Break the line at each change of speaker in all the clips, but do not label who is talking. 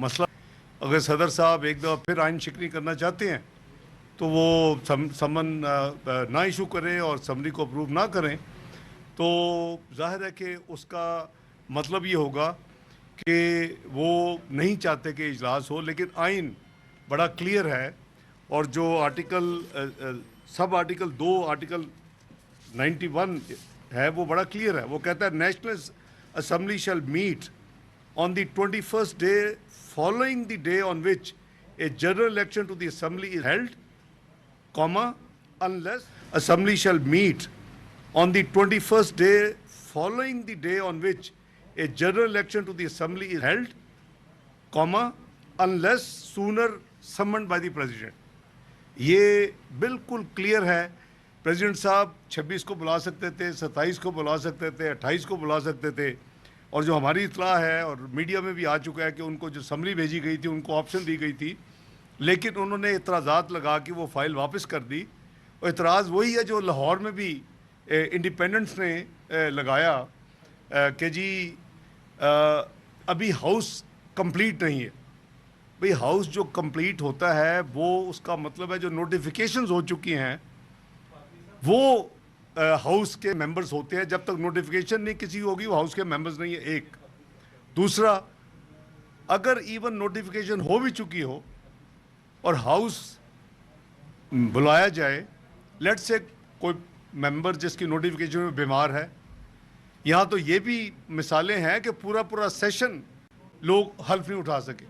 मसला, अगर सदर साहब एक दफ़ा फिर आइन शिकनी करना चाहते हैं तो वो समन ना इशू करें और असम्बली को अप्रूव ना करें, तो जाहिर है कि उसका मतलब ये होगा कि वो नहीं चाहते कि इजलास हो। लेकिन आइन बड़ा क्लियर है, और जो सब आर्टिकल 2 आर्टिकल 91 है वो बड़ा क्लियर है। वो कहता है national assembly shall meet on the 21st day following the day on which a general election to the assembly is held, comma, unless assembly shall meet on the 21st day following the day on which a general election to the assembly is held, comma, unless sooner summoned by the president. ये बिल्कुल clear है। President साहब 26 को बुला सकते थे, 27 को बुला सकते थे, 28 को बुला सकते थे, और जो हमारी इतला है और मीडिया में भी आ चुका है कि उनको जो समरी भेजी गई थी उनको ऑप्शन दी गई थी, लेकिन उन्होंने इतराज़ात लगा के वो फाइल वापस कर दी। और इतराज़ वही है जो लाहौर में भी इंडिपेंडेंस ने लगाया कि जी अभी हाउस कंप्लीट नहीं है। भाई हाउस जो कंप्लीट होता है वो उसका मतलब है जो नोटिफिकेशंस हो चुकी हैं वो हाउस के मेंबर्स होते हैं। जब तक नोटिफिकेशन नहीं किसी की होगी वो हाउस के मेंबर्स नहीं है, एक। दूसरा, अगर इवन नोटिफिकेशन हो भी चुकी हो और हाउस बुलाया जाए, लेट से कोई मेंबर जिसकी नोटिफिकेशन में बीमार है, यहाँ तो ये भी मिसालें हैं कि पूरा पूरा सेशन लोग हल्फ नहीं उठा सके।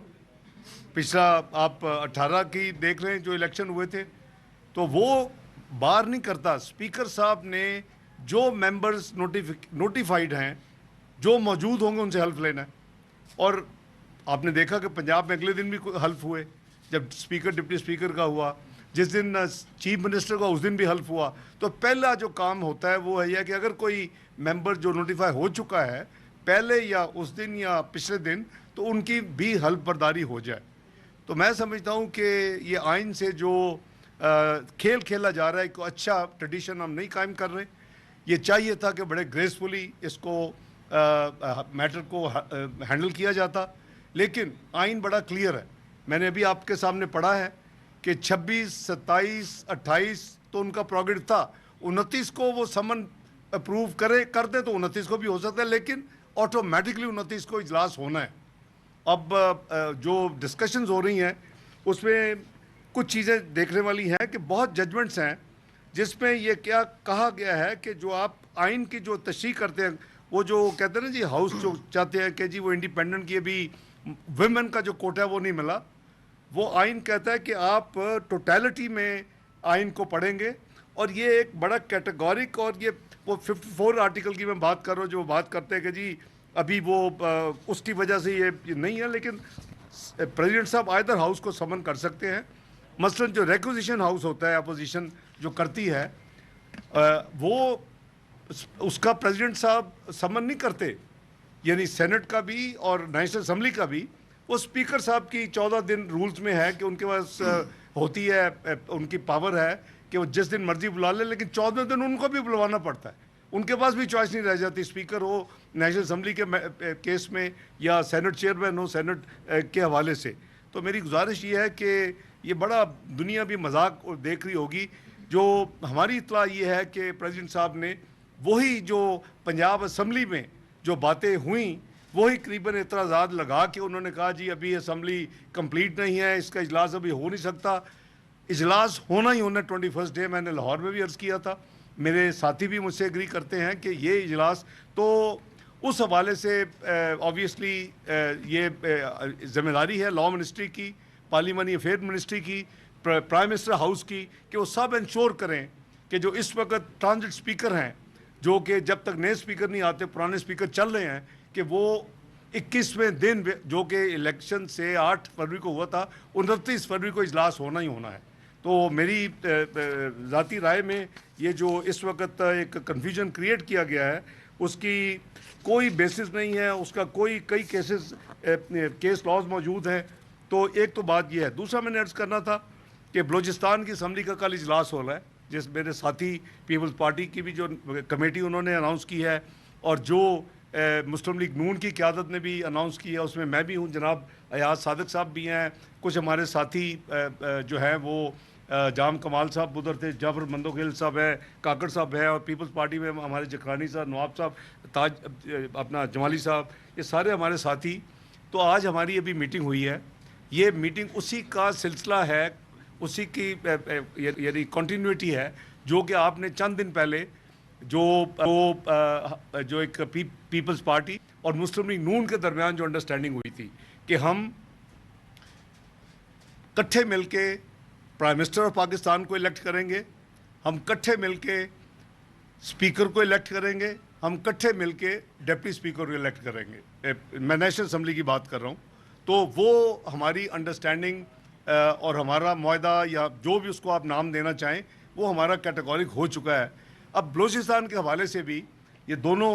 पिछला आप 18 की देख रहे हैं जो इलेक्शन हुए थे, तो वो बार नहीं करता। स्पीकर साहब ने जो मेंबर्स नोटिफाइड हैं, जो मौजूद होंगे उनसे हल्फ लेना है। और आपने देखा कि पंजाब में अगले दिन भी हल्फ हुए, जब स्पीकर डिप्टी स्पीकर का हुआ, जिस दिन चीफ मिनिस्टर का उस दिन भी हल्फ हुआ। तो पहला जो काम होता है वो है यह कि अगर कोई मेंबर जो नोटिफाई हो चुका है पहले या उस दिन या पिछले दिन, तो उनकी भी हल्फ बर्दारी हो जाए। तो मैं समझता हूँ कि ये आइन से जो खेल खेला जा रहा है, एक अच्छा ट्रेडिशन हम नहीं कायम कर रहे। ये चाहिए था कि बड़े ग्रेसफुली इसको मैटर को हैंडल किया जाता, लेकिन आइन बड़ा क्लियर है। मैंने अभी आपके सामने पढ़ा है कि 26, 27, 28 तो उनका प्रोग्रेड था। 29 को वो समन अप्रूव कर दे तो 29 को भी हो सकता है, लेकिन ऑटोमेटिकली 29 को इजलास होना है। अब जो डिस्कशंस हो रही हैं उसमें कुछ चीज़ें देखने वाली हैं कि बहुत जजमेंट्स हैं जिसमें ये क्या कहा गया है कि जो आप आइन की जो तशरीह करते हैं, वो जो कहते हैं ना जी हाउस जो चाहते हैं कि जी वो इंडिपेंडेंट की भी वुमेन का जो कोटा है वो नहीं मिला। वो आइन कहता है कि आप टोटलिटी में आइन को पढ़ेंगे, और ये एक बड़ा कैटेगोरिक, और ये वो 54 आर्टिकल की मैं बात कर रहा हूँ जो बात करते हैं कि जी अभी वो उसकी वजह से ये नहीं है। लेकिन प्रेसिडेंट साहब आइदर हाउस को समन कर सकते हैं। मसलन जो रिक्विजिशन हाउस होता है, अपोजिशन जो करती है, वो उसका प्रेसिडेंट साहब समन नहीं करते, यानी सेनेट का भी और नेशनल असम्बली का भी। वो स्पीकर साहब की 14 दिन रूल्स में है कि उनके पास होती है, उनकी पावर है कि वो जिस दिन मर्जी बुला ले, लेकिन 14 दिन उनको भी बुलवाना पड़ता है। उनके पास भी चॉइस नहीं रह जाती, स्पीकर हो नेशनल असम्बली के केस में या सेनेट चेयरमैन हो सेनेट के हवाले से। तो मेरी गुजारिश ये है कि ये बड़ा दुनिया भी मजाक देख रही होगी। जो हमारी इत्तला ये है कि प्रेसिडेंट साहब ने वही जो पंजाब असम्बली में जो बातें हुई वही करीबन एतराज़ात लगा के उन्होंने कहा जी अभी असम्बली कंप्लीट नहीं है, इसका इजलास अभी हो नहीं सकता। इजलास होना ही होना 21 डे। मैंने लाहौर में भी अर्ज़ किया था, मेरे साथी भी मुझसे एग्री करते हैं कि ये इजलास तो उस हवाले से ऑब्वियसली ये ज़िम्मेदारी है लॉ मिनिस्ट्री की, पार्लिमानी अफेयर मिनिस्ट्री की, प्राइम मिनिस्टर हाउस की, कि वो सब इंश्योर करें कि जो इस वक्त ट्रांजिट स्पीकर हैं, जो कि जब तक नए स्पीकर नहीं आते पुराने स्पीकर चल रहे हैं, कि वो 21वें दिन जो कि इलेक्शन से 8 फरवरी को हुआ था, 29 फरवरी को इजलास होना ही होना है। तो मेरी ज़ाती राय में ये जो इस वक्त एक कन्फ्यूजन क्रिएट किया गया है उसकी कोई बेसिस नहीं है, उसका कई केस लॉज मौजूद हैं। तो एक तो बात ये है। दूसरा मैंने अर्ज़ करना था कि बलूचिस्तान की असम्बली का कल इजलास हो रहा है, जिस मेरे साथी पीपल्स पार्टी की भी जो कमेटी उन्होंने अनाउंस की है, और जो मुस्लिम लीग नून की क़यादत ने भी अनाउंस किया, उसमें मैं भी हूँ, जनाब अयाज सादिक साहब भी हैं, कुछ हमारे साथी जो हैं वो जाम कमाल साहब उधर थे, जाफर मंदोखेल साहब है, काकड़ साहब है, और पीपल्स पार्टी में हमारे जखरानी साहब, नवाब साहब, ताज अपना जमाली साहब, ये सारे हमारे साथी। तो आज हमारी अभी मीटिंग हुई है, ये मीटिंग उसी का सिलसिला है, उसी की यानी कंटिन्यूटी है जो कि आपने चंद दिन पहले जो एक पीपल्स पार्टी और मुस्लिम लीग नून के दरमियान जो अंडरस्टैंडिंग हुई थी कि हम इकट्ठे मिलके प्राइम मिनिस्टर ऑफ पाकिस्तान को इलेक्ट करेंगे, हम इकट्ठे मिलके स्पीकर को इलेक्ट करेंगे, हम इकट्ठे मिलके डिप्टी स्पीकर को इलेक्ट करेंगे। मैं नेशनल असम्बली की बात कर रहा हूँ। तो वो हमारी अंडरस्टैंडिंग और हमारा मुआहदा या जो भी उसको आप नाम देना चाहें वो हमारा कैटेगोरिक हो चुका है। अब बलूचिस्तान के हवाले से भी ये दोनों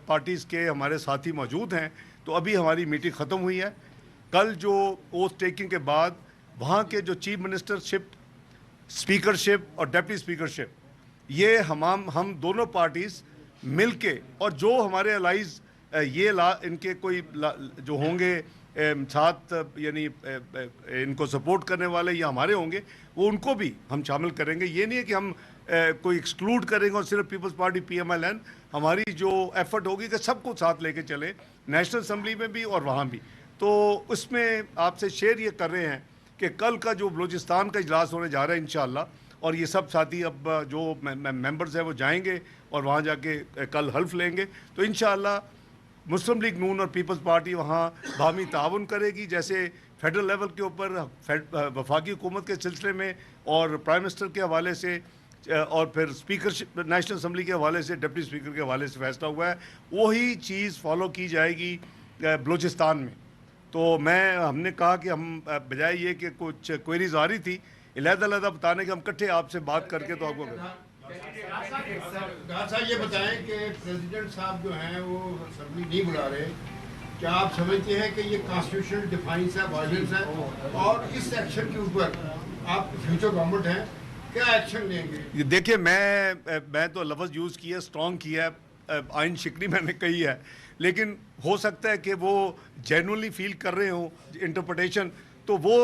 पार्टीज़ के हमारे साथी मौजूद हैं। तो अभी हमारी मीटिंग ख़त्म हुई है। कल जो ओथ टेकिंग के बाद वहाँ के जो चीफ मिनिस्टरशिप, स्पीकरशिप और डिप्टी स्पीकरशिप, ये हम दोनों पार्टीज़ मिल के, और जो हमारे अलाइज इनके कोई जो होंगे साथ यानी इनको सपोर्ट करने वाले या हमारे होंगे, वो उनको भी हम शामिल करेंगे। ये नहीं है कि हम कोई एक्सक्लूड करेंगे और सिर्फ पीपल्स पार्टी PMLN, हमारी जो एफर्ट होगी कि सबको साथ लेके चले, नेशनल असम्बली में भी और वहाँ भी। तो उसमें आपसे शेयर ये कर रहे हैं कि कल का जो बलूचिस्तान का इजलास होने जा रहा है इंशाअल्लाह, और ये सब साथी अब जो मेंबर्स हैं वो जाएंगे और वहाँ जाके कल हल्फ लेंगे। तो इंशाअल्लाह मुस्लिम लीग नून और पीपल्स पार्टी वहाँ बाहमी ताउन करेगी, जैसे फेडरल लेवल के ऊपर वफाकी हुकूमत के सिलसिले में और प्राइम मिनिस्टर के हवाले से और फिर स्पीकरशिप नेशनल असम्बली के हवाले से, डिप्टी स्पीकर के हवाले से फैसला हुआ है, वही चीज़ फॉलो की जाएगी बलूचिस्तान में। तो हमने कहा कि हम बजाय ये कि कुछ क्वेरीज आ रही थी अलग-अलग बताने के, हम इकट्ठे आपसे बात करके तो आपको
साहब ये बताएं कि प्रेसिडेंट साहब जो हैं वो असेंबली नहीं बुला रहे, क्या आप समझते हैं कि ये कॉन्स्टिट्यूशनल डिफाइंस है, वायलेंस है, और इस एक्शन के ऊपर आप फ्यूचर गवर्नमेंट हैं, क्या एक्शन लेंगे?
ये देखिए, मैं तो लफ्ज़ यूज़ किया, स्ट्रॉन्ग किया, आइन शिकनी मैंने कही है, लेकिन हो सकता है कि वो जेन्युइनली फील कर रहे हो इंटरप्रिटेशन, तो वो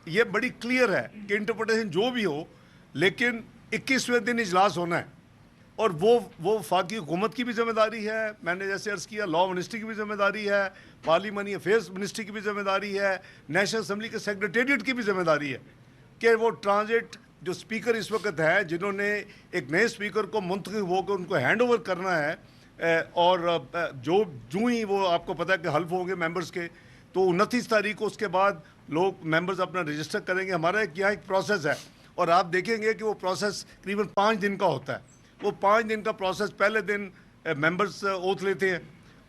ये बड़ी क्लियर है कि इंटरप्रिटेशन जो भी हो, लेकिन 21वें दिन इजलास होना है, और वो वफाकी हुकूमत की भी जिम्मेदारी है, मैंने जैसे अर्ज़ किया, लॉ मिनिस्ट्री की भी जिम्मेदारी है, पार्लियामानी अफेयर्स मिनिस्ट्री की भी जिम्मेदारी है, नेशनल असम्बली के सेक्रेटेरिएट की भी जिम्मेदारी है कि वो ट्रांजिट जो स्पीकर इस वक्त है, जिन्होंने एक नए स्पीकर को मुंतखब होकर उनको हैंड ओवर करना है, और जो ही वो आपको पता है कि हल्फ होंगे मेंबर्स के, तो 29 तारीख को उसके बाद लोग मेंबर्स अपना रजिस्टर करेंगे। हमारा यहाँ एक प्रोसेस है, और आप देखेंगे कि वो प्रोसेस तकरीबन 5 दिन का होता है। वो 5 दिन का प्रोसेस, पहले दिन मेंबर्स ओथ लेते हैं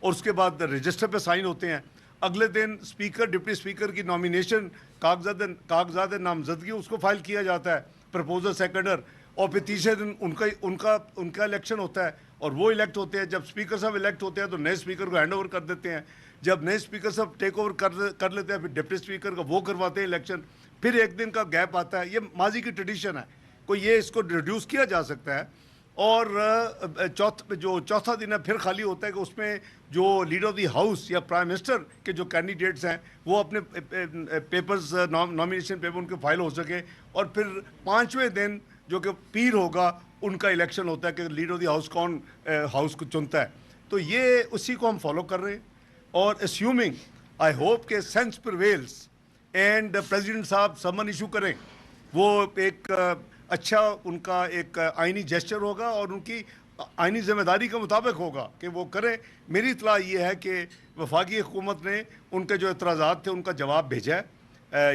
और उसके बाद रजिस्टर पे साइन होते हैं, अगले दिन स्पीकर डिप्टी स्पीकर की नॉमिनेशन कागजात नामजदगी उसको फाइल किया जाता है, प्रपोजल सेकेंडर, और फिर तीसरे दिन उनका इलेक्शन होता है और वो इलेक्ट होते हैं। जब स्पीकर साहब इलेक्ट होते हैं तो नए स्पीकर को हैंड ओवर कर देते हैं, जब नए स्पीकर साहब टेक ओवर कर लेते हैं फिर डिप्टी स्पीकर का वो करवाते हैं इलेक्शन, फिर एक दिन का गैप आता है। ये माजी की ट्रेडिशन है, कोई ये इसको रिड्यूस किया जा सकता है। और चौथा दिन है फिर खाली होता है कि उसमें जो लीडर ऑफ द हाउस या प्राइम मिनिस्टर के जो कैंडिडेट्स हैं वो अपने पेपर्स, नॉमिनेशन पेपर उनके फाइल हो सके, और फिर 5वें दिन जो कि पीर होगा उनका इलेक्शन होता है कि लीडर ऑफ द हाउस कौन हाउस को चुनता है। तो ये उसी को हम फॉलो कर रहे हैं, और अस्यूमिंग आई होप के सेंस प्रिवेल्स एंड प्रेसिडेंट साहब समन इशू करें, वो एक अच्छा उनका एक आइनी जेस्चर होगा और उनकी आइनी ज़िम्मेदारी के मुताबिक होगा कि वो करें। मेरी इतला ये है कि वफाकी हुकूमत ने उनके जो एतराज़ात थे उनका जवाब भेजा है।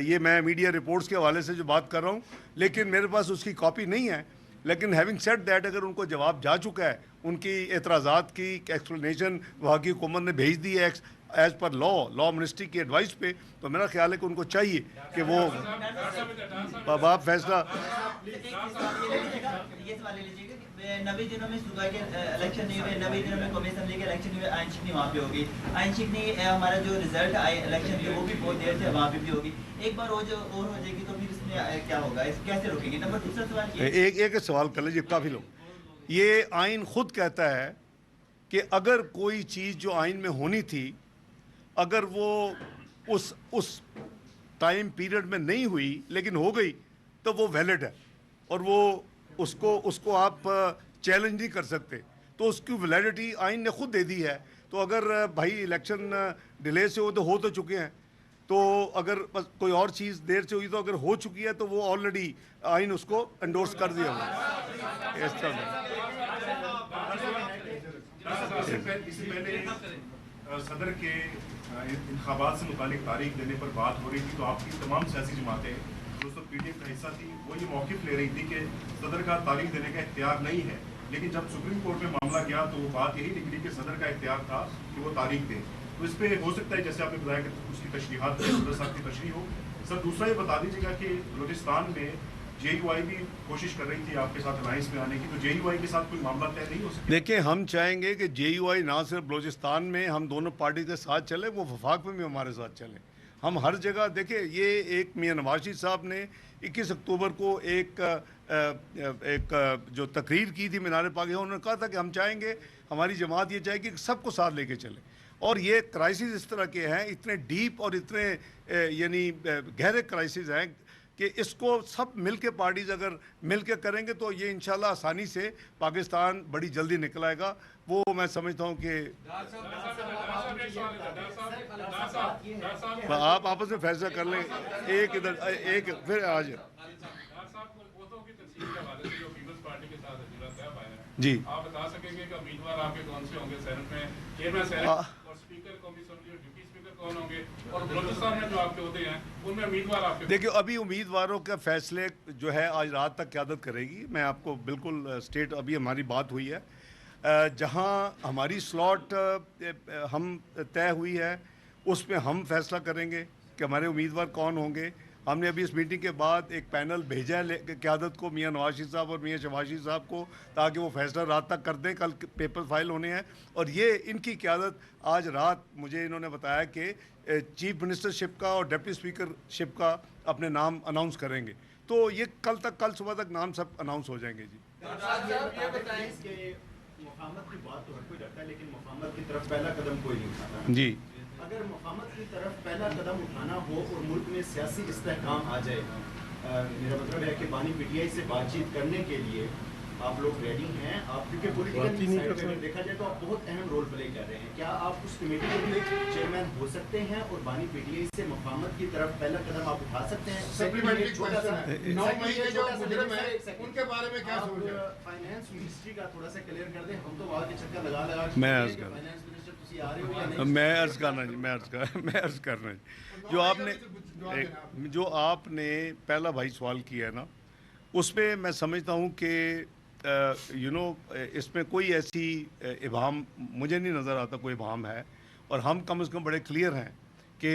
ये मैं मीडिया रिपोर्ट्स के हवाले से जो बात कर रहा हूँ, लेकिन मेरे पास उसकी कॉपी नहीं है। लेकिन हैविंग सेड दैट, अगर उनको जवाब जा चुका है, उनकी एतराज़ात की एक्सप्लेनेशन वफाकी हुकूमत ने भेज दी है एज़ पर लॉ मिनिस्ट्री की एडवाइस पे, तो मेरा ख्याल है कि उनको चाहिए कि वो बाप फैसला।
90 दिनों में सूबा के इलेक्शन नहीं हुए, 90 दिनों में कौमी असेंबली के इलेक्शन हुए, आइन शिकनी वहाँ पे होगी। आइन शिकनी हमारा जो रिजल्ट आए इलेक्शन के वो भी बहुत देर से वहाँ पे भी होगी। एक बार और हो जाएगी तो फिर इसमें क्या होगा, इस कैसे रोकेंगे? नंबर दूसरा सवाल
एक सवाल कर लीजिए, काफ़ी लोग, ये आइन खुद कहता है कि अगर कोई चीज़ जो आइन में होनी थी, अगर वो उस टाइम पीरियड में नहीं हुई लेकिन हो गई, तो वो वैलिड है और वो उसको आप चैलेंज नहीं कर सकते। तो उसकी वैलिडिटी आइन ने खुद दे दी है। तो अगर भाई इलेक्शन डिले से हो तो चुके हैं, तो अगर बस कोई और चीज़ देर से हुई तो अगर हो चुकी है तो वो ऑलरेडी आइन उसको एंडोर्स कर दिया हुआ इस तरह।
इससे पहले सदर के इंतखाबात से मुतालिक तारीख देने पर बात हो रही थी, तो आपकी तमाम सियासी जमातें जो सब पीडीएफ का हिस्सा थी वो ये मौक़िफ़ ले रही थी कि सदर का तारीख देने का इख्तियार नहीं है। लेकिन जब सुप्रीम कोर्ट में मामला गया तो वो बात यही निकली कि सदर का इख्तियार था कि वो तारीख दें। तो इस पर हो सकता है, जैसे आपने बताया कि उसकी तशरीहात सदर साहब की तशरीह हो। सर, दूसरा ये बता दीजिएगा कि बलूचिस्तान में JUI भी कोशिश कर रही थी आपके साथ अलायंस में आने की, तो JUI के साथ कोई मामला तय नहीं हो सकता?
देखिए, हम चाहेंगे कि JUI ना सिर्फ बलूचिस्तान में हम दोनों पार्टी के साथ चले, वो वफाक में भी हमारे साथ चले। हम हर जगह देखिए, ये एक मियां नवाज शरीफ साहब ने 21 अक्टूबर को एक जो तकरीर की थी मीनार पाकिस्तान, उन्होंने कहा था कि हम चाहेंगे, हमारी जमात ये चाहेगी कि सबको साथ लेके चले। और ये क्राइसिस इस तरह के हैं, इतने डीप और इतने यानी गहरे क्राइसिस हैं कि इसको सब मिल के पार्टीज अगर मिल के करेंगे तो ये इंशाल्लाह आसानी से पाकिस्तान बड़ी जल्दी निकल आएगा। वो मैं समझता हूँ कि आप आपस में फैसला कर लें, एक इधर एक फिर आज जी
आप बता सकेंगे कि उम्मीदवार आपके कौन से होंगे? सेनेट में चेयरमैन सेनेट और स्पीकर कौमी असेंबली और डिप्टी स्पीकर कौन होंगे? और बलूचिस्तान में जो आपके होते हैं उनमें उम्मीदवार आपके?
देखिए, अभी उम्मीदवारों का फैसले जो है आज रात तक क़यादत करेगी। मैं आपको बिल्कुल स्टेट, अभी हमारी बात हुई है, जहां हमारी स्लॉट हम तय हुई है उसमें हम फैसला करेंगे कि हमारे उम्मीदवार कौन होंगे। हमने अभी इस मीटिंग के बाद एक पैनल भेजा है क़यादत को, मियां नवाज शरीफ साहब और मियां शहबाज शरीफ साहब को, ताकि वो फैसला रात तक कर दें। कल पेपर फाइल होने हैं और ये इनकी क़यादत आज रात मुझे इन्होंने बताया कि चीफ मिनिस्टरशिप का और डिप्टी स्पीकरशिप का अपने नाम अनाउंस करेंगे। तो ये कल सुबह तक नाम सब अनाउंस हो जाएंगे। जी
मुफाहमत की बात तो हर कोई करता है, लेकिन मुफाहमत की तरफ पहला कदम कोई नहीं उठाता।
जी,
अगर मुफाहमत की तरफ पहला कदम उठाना हो और मुल्क में सियासी इस्तेहकाम आ जाए, मेरा मतलब है कि बानी PTI से बातचीत करने के लिए आप लोग रेडी हैं? आप क्योंकि पॉलिटिकल साइड पे अगर देखा जाए तो आप बहुत अहम रोल प्ले कर रहे हैं। क्या आप उस कमेटी के लिए चेयरमैन हो सकते हैं और बानी PTI से मुफाहमत की तरफ पहला कदम आप उठा सकते हैं?
सप्लीमेंट्री क्वेश्चन है, 9 मई के जो मुजरिम है उनके बारे में क्या सोच है?
फाइनेंस मिनिस्ट्री का थोड़ा सा क्लियर कर दें। हम तो वहाँ के चक्कर लगा
मैं अर्ज कर
फाइनेंस मिनिस्टर तुसी आ रहे हो या नहीं?
मैं अर्ज करना जी, मैं अर्ज करना जी। जो आपने पहला भाई सवाल किया है ना, उसमें मैं समझता हूँ कि इसमें कोई ऐसी इबाम मुझे नहीं नज़र आता, कोई इबाम है। और हम कम से कम बड़े क्लियर हैं कि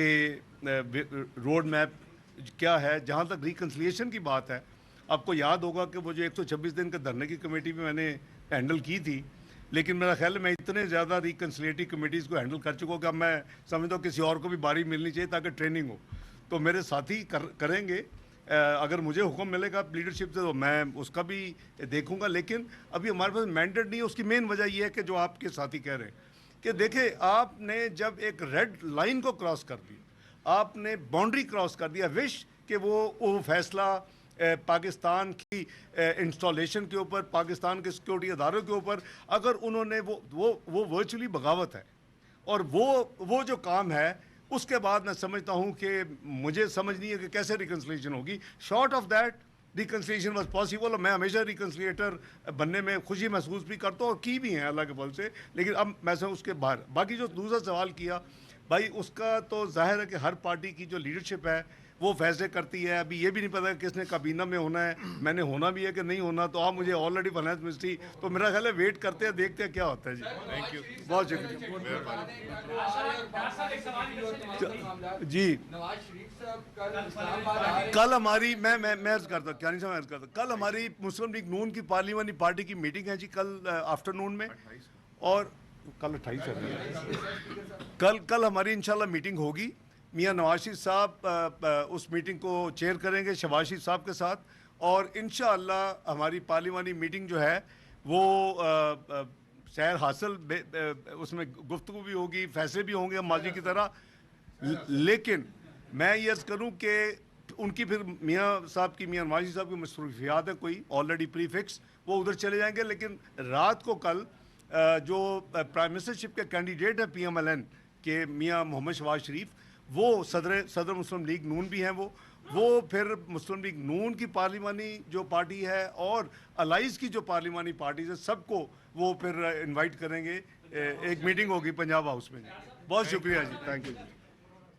रोड मैप क्या है। जहाँ तक रिकन्सिलिएशन की बात है, आपको याद होगा कि वो जो 126 दिन के धरने की कमेटी भी मैंने हैंडल की थी, लेकिन मेरा ख्याल है मैं इतने ज़्यादा रिकन्सिलेटरी कमेटीज़ को हैंडल कर चुका हूँ कि अब मैं समझता हूँ किसी और को भी बारी मिलनी चाहिए ताकि ट्रेनिंग हो। तो मेरे साथी करेंगे। अगर मुझे हुक्म मिलेगा लीडरशिप से तो मैं उसका भी देखूंगा। लेकिन अभी हमारे पास मैंडेट नहीं है। उसकी मेन वजह यह है कि जो आपके साथी कह रहे हैं कि देखिए, आपने जब एक रेड लाइन को क्रॉस कर दिया, आपने बाउंड्री क्रॉस कर दिया, विश कि वो फैसला पाकिस्तान की इंस्टॉलेशन के ऊपर, पाकिस्तान के सिक्योरिटी अदारों के ऊपर, अगर उन्होंने वो वर्चुअली बगावत है। और वो जो काम है, उसके बाद मैं समझता हूँ कि मुझे समझ नहीं है कि कैसे रिकन्सिलिएशन होगी। Short of that reconciliation was possible. और मैं हमेशा रिकन्सिलिएटर बनने में खुशी महसूस भी करता हूँ और की भी हैं अल्लाह के फल से। लेकिन अब मैं उसके बाहर बाकी जो दूसरा सवाल किया भाई, उसका तो जाहिर है कि हर पार्टी की जो लीडरशिप है वो फैसले करती है। अभी ये भी नहीं पता किसने काबीना में होना है, मैंने होना भी है कि नहीं होना। तो आप मुझे ऑलरेडी फाइनेंस मिनिस्ट्री, तो मेरा ख्याल है वेट करते हैं, देखते हैं क्या होता है। जी थैंक यू, बहुत शुक्रिया जी। कल हमारी मैं अर्ज करता, क्या नहीं समझ अर्ज करता, कल हमारी मुस्लिम लीग नून की पार्लियामानी पार्टी की मीटिंग है जी, कल आफ्टरनून में। और कल 28 है, कल हमारी इंशाल्लाह मीटिंग होगी। मियां नवाज शरीफ साहब उस मीटिंग को चेयर करेंगे शहबाज शरीफ साहब के साथ। और इंशाअल्लाह हमारी पार्लियामानी मीटिंग जो है वो सैर हासिल उसमें गुफ्तगू भी होगी, फैसले भी होंगे माजी की तरह। लेकिन मैं ये अर्ज़ करूँ कि उनकी फिर मियाँ साहब की, मियाँ नवाज़ साहब की मसरूफियात है कोई ऑलरेडी प्रीफिक्स, वो उधर चले जाएंगे। लेकिन रात को कल जो प्राइम मिनिस्टरशिप के कैंडिडेट है PMLN के मियाँ मोहम्मद शहबाज शरीफ, वो सदर मुस्लिम लीग नून भी हैं, वो फिर मुस्लिम लीग नून की पार्लिमानी जो पार्टी है और अलाइज की जो पार्लिमानी पार्टीज है, सबको वो फिर इनवाइट करेंगे। एक मीटिंग होगी पंजाब हाउस में। बहुत शुक्रिया जी, थैंक यू।